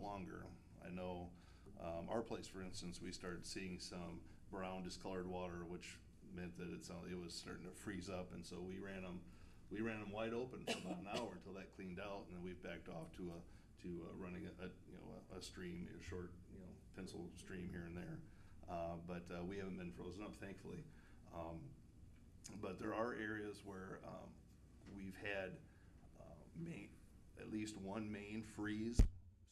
longer. I know our place, for instance, we started seeing some brown discolored water, which meant that it was starting to freeze up, and so we ran them wide open for about an hour until that cleaned out, and then we've backed off to running a stream, a short pencil stream here and there. But we haven't been frozen up, thankfully. But there are areas where we've had at least one main freeze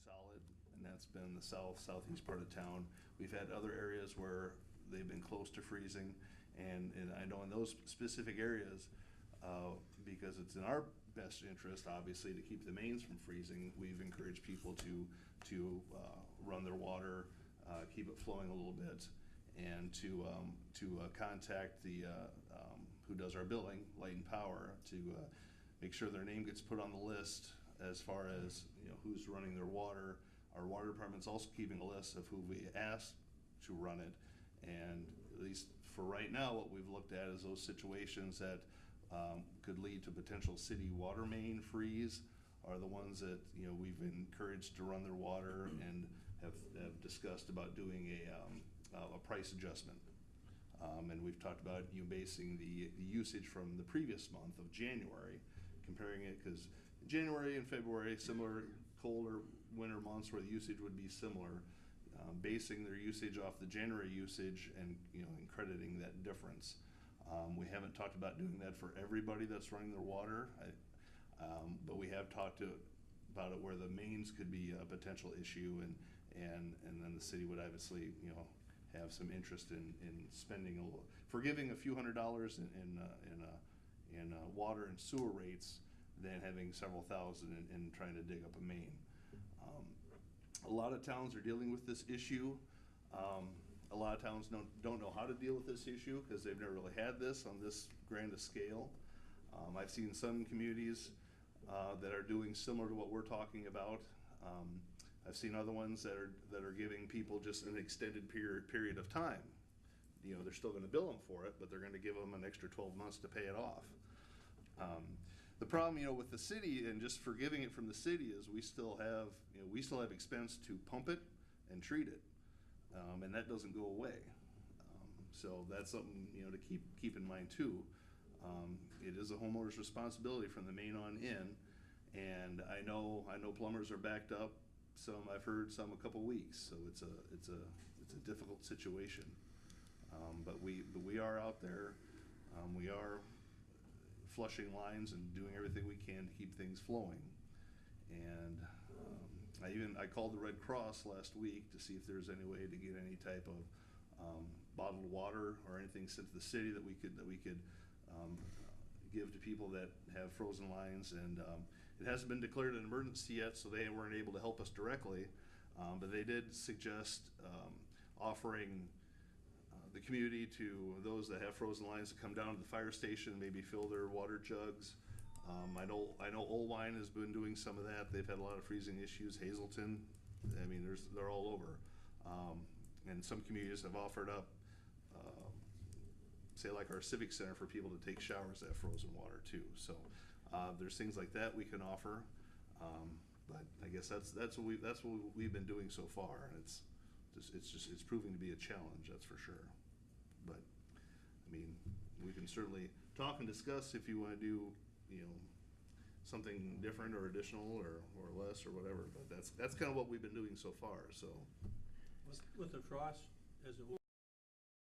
solid, and that's been the southeast part of town. We've had other areas where they've been close to freezing, and I know in those specific areas, because it's in our best interest, obviously, to keep the mains from freezing, we've encouraged people to run their water, keep it flowing a little bit, and to contact the who does our billing, Light and Power, to make sure their name gets put on the list as far as who's running their water. Our water department's also keeping a list of who we asked to run it, and at least for right now, what we've looked at is those situations that could lead to potential city water main freeze are the ones that we've encouraged to run their water and have discussed about doing a price adjustment. And we've talked about basing the usage from the previous month of January, comparing it, because January and February, similar colder winter months where the usage would be similar, basing their usage off the January usage and crediting that difference. We haven't talked about doing that for everybody that's running their water, but we have talked about it where the mains could be a potential issue, and then the city would obviously have some interest in spending forgiving a few $100s in water and sewer rates than having several thousand in trying to dig up a main. A lot of towns are dealing with this issue. A lot of towns don't know how to deal with this issue because they've never really had this on this grand a scale. I've seen some communities that are doing similar to what we're talking about. I've seen other ones that are giving people just an extended period of time. They're still going to bill them for it, but they're going to give them an extra 12 months to pay it off. The problem, with the city and just forgiving it from the city is we still have expense to pump it and treat it, and that doesn't go away. So that's something to keep in mind too. It is a homeowner's responsibility from the main on in, and I know plumbers are backed up. Some I've heard some a couple weeks, so it's a difficult situation. But we are out there. We are flushing lines and doing everything we can to keep things flowing. And I called the Red Cross last week to see if there's any way to get any type of bottled water or anything sent to the city that we could give to people that have frozen lines. And it hasn't been declared an emergency yet, so they weren't able to help us directly. But they did suggest offering the community to those that have frozen lines to come down to the fire station and maybe fill their water jugs. I know Old has been doing some of that. They've had a lot of freezing issues. Hazelton, they're all over. And some communities have offered up, say like our Civic Center, for people to take showers that have frozen water too. So there's things like that we can offer. But I guess that's what we've been doing so far, and it's proving to be a challenge, that's for sure. But we can certainly talk and discuss if you want to do something different or additional or less or whatever. But that's kind of what we've been doing so far. So with the frost, as it